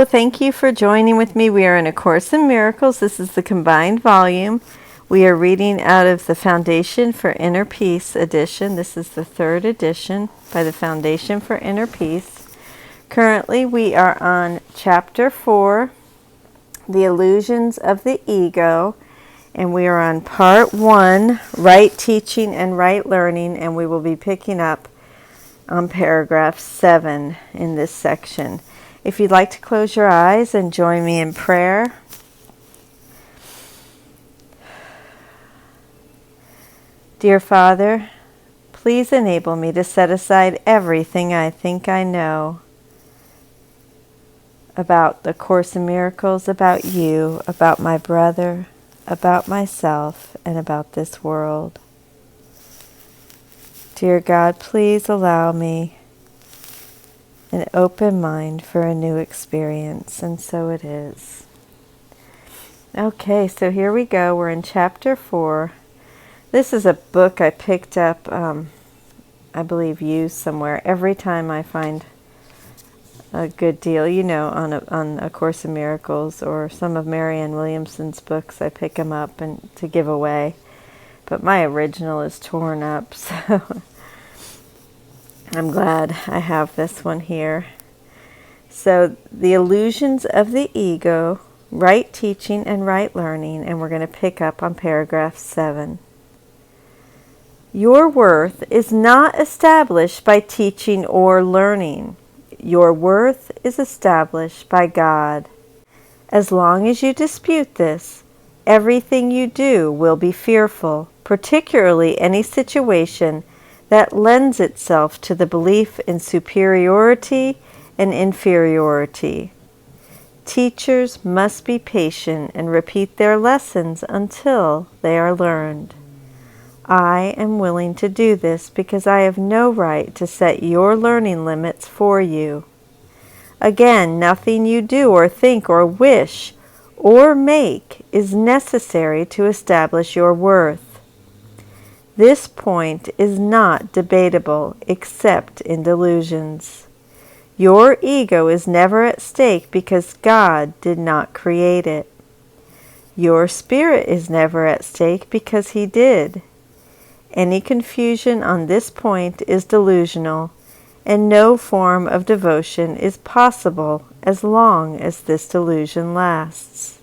Hello, thank you for joining with me. We are in A Course in Miracles. This is the combined volume. We are reading out of the Foundation for Inner Peace edition. This is the third edition by the Foundation for Inner Peace. Currently, we are on Chapter 4, The Illusions of the Ego, and we are on Part 1, Right Teaching and Right Learning, and we will be picking up on paragraph 7 in this section. If you'd like to close your eyes and join me in prayer. Dear Father, please enable me to set aside everything I think I know about the Course in Miracles, about you, about my brother, about myself, and about this world. Dear God, please allow me an open mind for a new experience, and so it is. Okay, so here we go. We're in Chapter 4. This is a book I picked up, I believe used somewhere. Every time I find a good deal, on A Course in Miracles or some of Marianne Williamson's books, I pick them up and to give away. But my original is torn up, so I'm glad I have this one here. So, The Illusions of the Ego, Right Teaching and Right Learning, and we're going to pick up on paragraph 7. Your worth is not established by teaching or learning. Your worth is established by God. As long as you dispute this, everything you do will be fearful, particularly any situation that lends itself to the belief in superiority and inferiority. Teachers must be patient and repeat their lessons until they are learned. I am willing to do this because I have no right to set your learning limits for you. Again, nothing you do or think or wish or make is necessary to establish your worth. This point is not debatable except in delusions. Your ego is never at stake because God did not create it. Your spirit is never at stake because He did. Any confusion on this point is delusional, and no form of devotion is possible as long as this delusion lasts.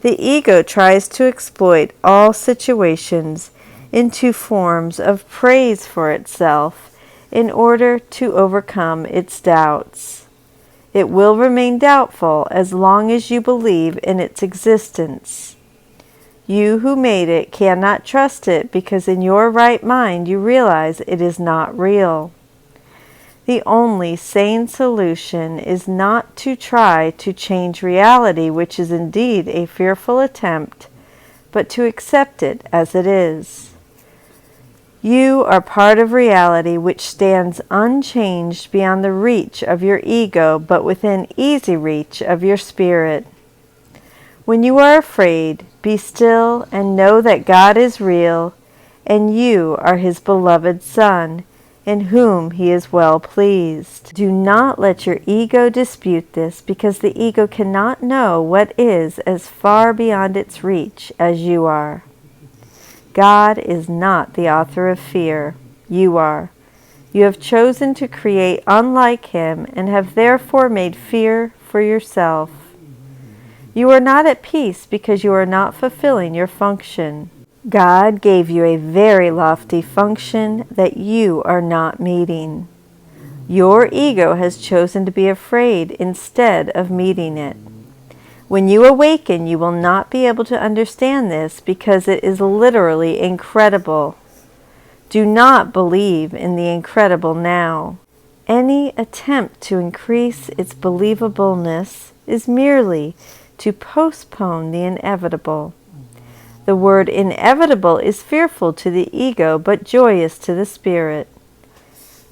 The ego tries to exploit all situations into forms of praise for itself in order to overcome its doubts. It will remain doubtful as long as you believe in its existence. You who made it cannot trust it because in your right mind you realize it is not real. The only sane solution is not to try to change reality, which is indeed a fearful attempt, but to accept it as it is. You are part of reality which stands unchanged beyond the reach of your ego, but within easy reach of your spirit. When you are afraid, be still and know that God is real, and you are His beloved Son, in whom He is well pleased. Do not let your ego dispute this, because the ego cannot know what is as far beyond its reach as you are. God is not the author of fear. You are. You have chosen to create unlike Him and have therefore made fear for yourself. You are not at peace because you are not fulfilling your function. God gave you a very lofty function that you are not meeting. Your ego has chosen to be afraid instead of meeting it. When you awaken, you will not be able to understand this because it is literally incredible. Do not believe in the incredible now. Any attempt to increase its believableness is merely to postpone the inevitable. The word inevitable is fearful to the ego but joyous to the spirit.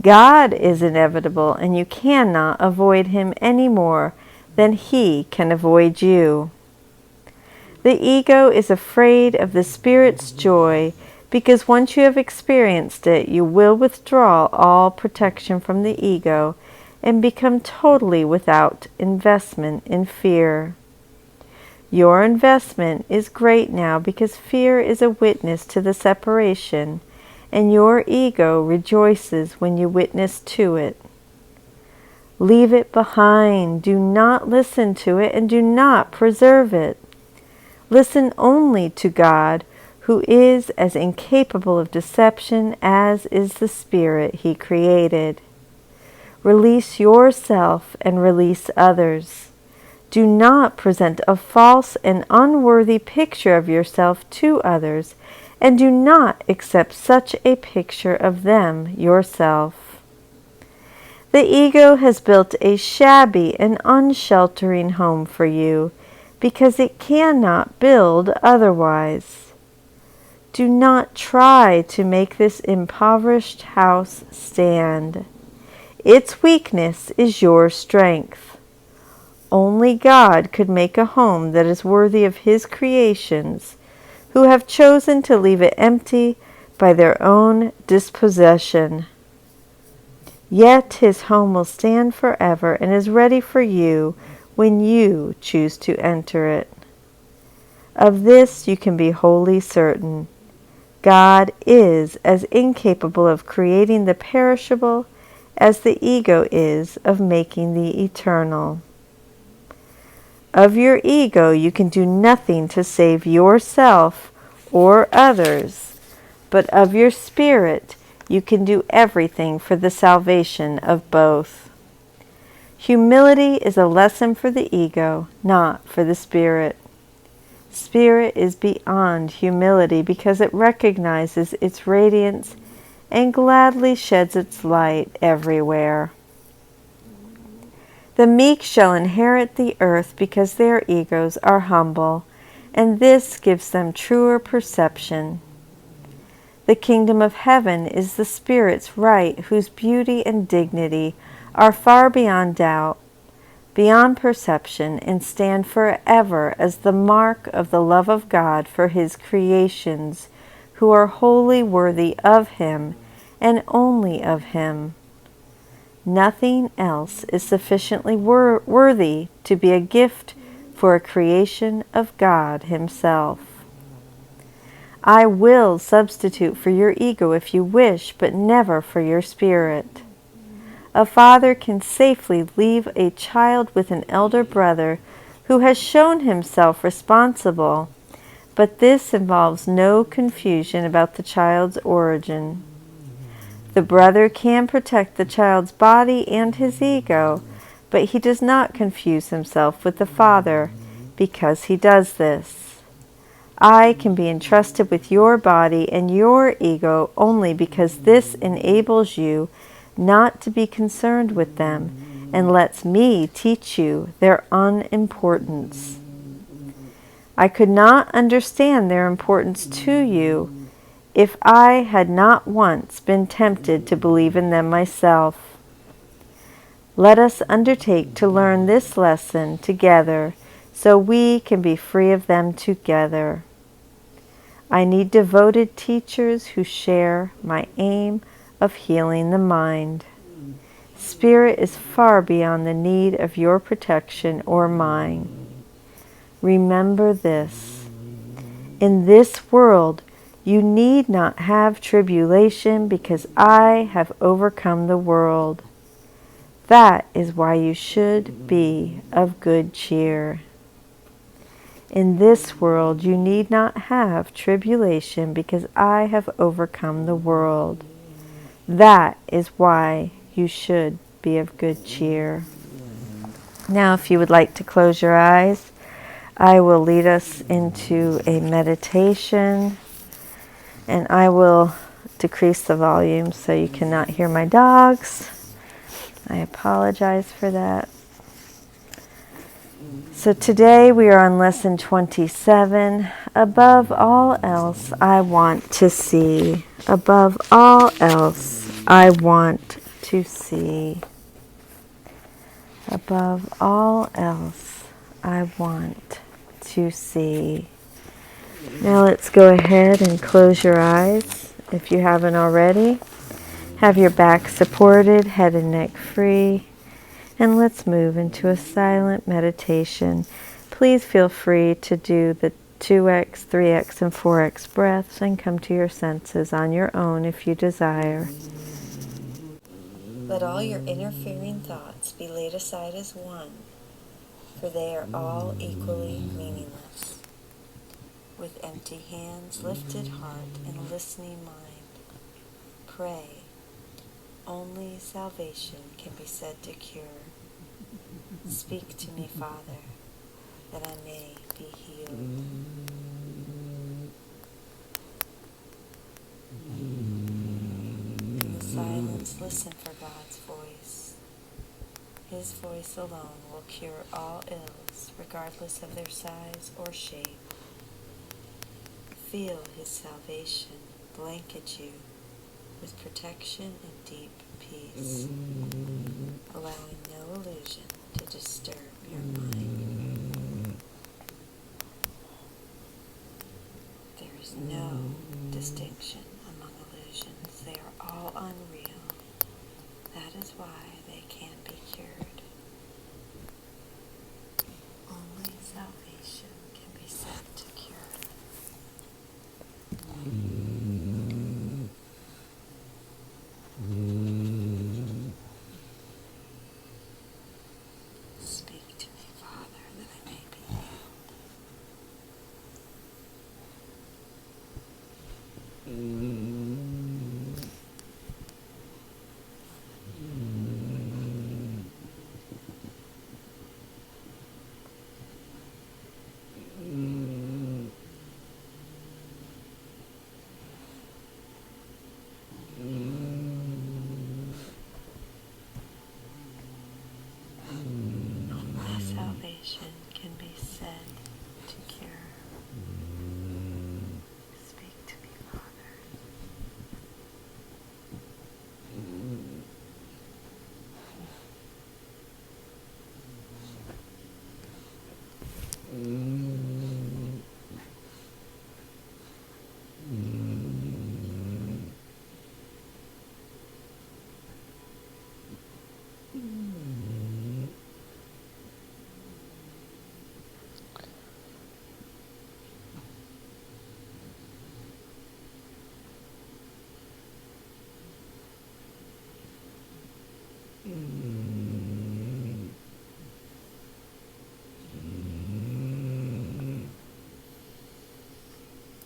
God is inevitable, and you cannot avoid Him any more than He can avoid you. The ego is afraid of the Spirit's joy because once you have experienced it, you will withdraw all protection from the ego and become totally without investment in fear. Your investment is great now because fear is a witness to the separation, and your ego rejoices when you witness to it. Leave it behind. Do not listen to it and do not preserve it. Listen only to God, who is as incapable of deception as is the spirit He created. Release yourself and release others. Do not present a false and unworthy picture of yourself to others, and do not accept such a picture of them yourself. The ego has built a shabby and unsheltering home for you because it cannot build otherwise. Do not try to make this impoverished house stand. Its weakness is your strength. Only God could make a home that is worthy of His creations, who have chosen to leave it empty by their own dispossession. Yet His home will stand forever and is ready for you when you choose to enter it. Of this you can be wholly certain. God is as incapable of creating the perishable as the ego is of making the eternal. Of your ego you can do nothing to save yourself or others, but of your spirit you can do everything for the salvation of both. Humility is a lesson for the ego, not for the spirit. Spirit is beyond humility because it recognizes its radiance and gladly sheds its light everywhere. The meek shall inherit the earth because their egos are humble, and this gives them truer perception. The kingdom of heaven is the Spirit's right, whose beauty and dignity are far beyond doubt, beyond perception, and stand forever as the mark of the love of God for His creations, who are wholly worthy of Him and only of Him. Nothing else is sufficiently worthy to be a gift for a creation of God Himself. I will substitute for your ego if you wish, but never for your spirit. A father can safely leave a child with an elder brother who has shown himself responsible, but this involves no confusion about the child's origin. The brother can protect the child's body and his ego, but he does not confuse himself with the father because he does this. I can be entrusted with your body and your ego only because this enables you not to be concerned with them and lets me teach you their unimportance. I could not understand their importance to you if I had not once been tempted to believe in them myself. Let us undertake to learn this lesson together so we can be free of them together. I need devoted teachers who share my aim of healing the mind. Spirit is far beyond the need of your protection or mine. Remember this. In this world, you need not have tribulation because I have overcome the world. That is why you should be of good cheer. In this world you need not have tribulation because I have overcome the world. That is why you should be of good cheer. Now, if you would like to close your eyes, I will lead us into a meditation, and I will decrease the volume so you cannot hear my dogs. I apologize for that. So today we are on lesson 27. Above all else, I want to see. Above all else, I want to see. Above all else, I want to see. Now let's go ahead and close your eyes if you haven't already. Have your back supported, head and neck free. And let's move into a silent meditation. Please feel free to do the 2x, 3x, and 4x breaths and come to your senses on your own if you desire. Let all your interfering thoughts be laid aside as one, for they are all equally meaningless. With empty hands, lifted heart, and listening mind, pray. Only salvation can be said to cure. Speak to me, Father, that I may be healed. In the silence, listen for God's voice. His voice alone will cure all ills, regardless of their size or shape. Feel His salvation blanket you with protection and deep peace, allowing no illusion to disturb your mind. There is no distinction among illusions. They are all unreal. That is why they can't be cured. Only salvation can be said to cure. Speak to me, Father, that I may be Only salvation can be said to cure. Speak to me, Father.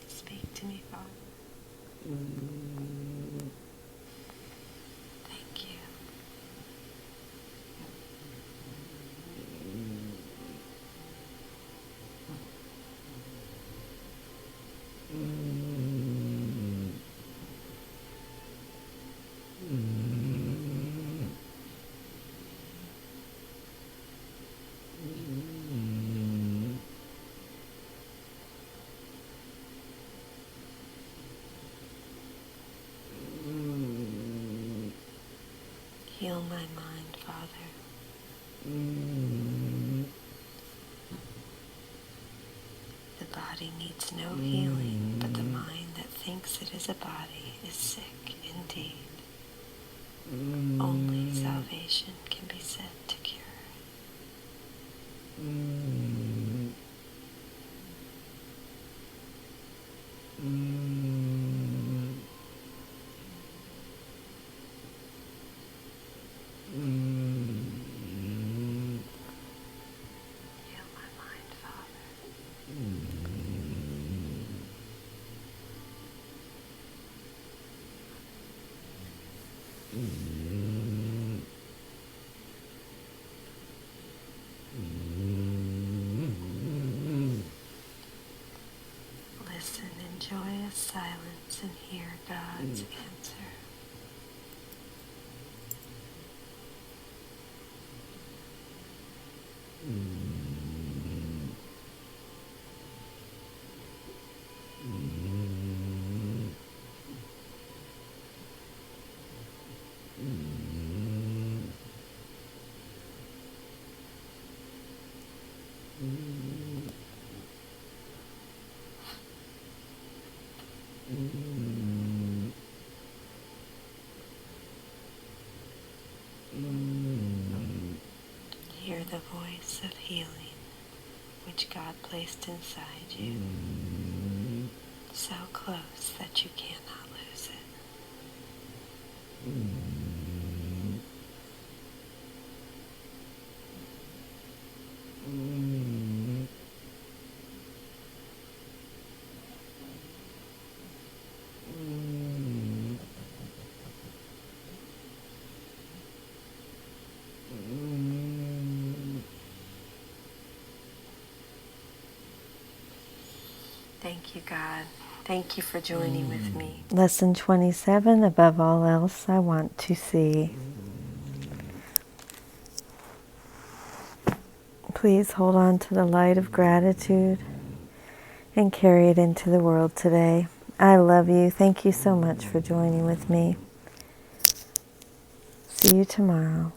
Speak to me, Father. Thank you. Heal my mind, Father. The body needs no healing, but the mind that thinks it is a body is sick indeed. Only salvation can be said to cure. Heal my mind, Father. Listen in joyous silence and hear God's answer. essence of healing which God placed inside you, so close that you cannot lose it. Thank you, God. Thank you for joining with me. Lesson 27, above all else, I want to see. Please hold on to the light of gratitude and carry it into the world today. I love you. Thank you so much for joining with me. See you tomorrow.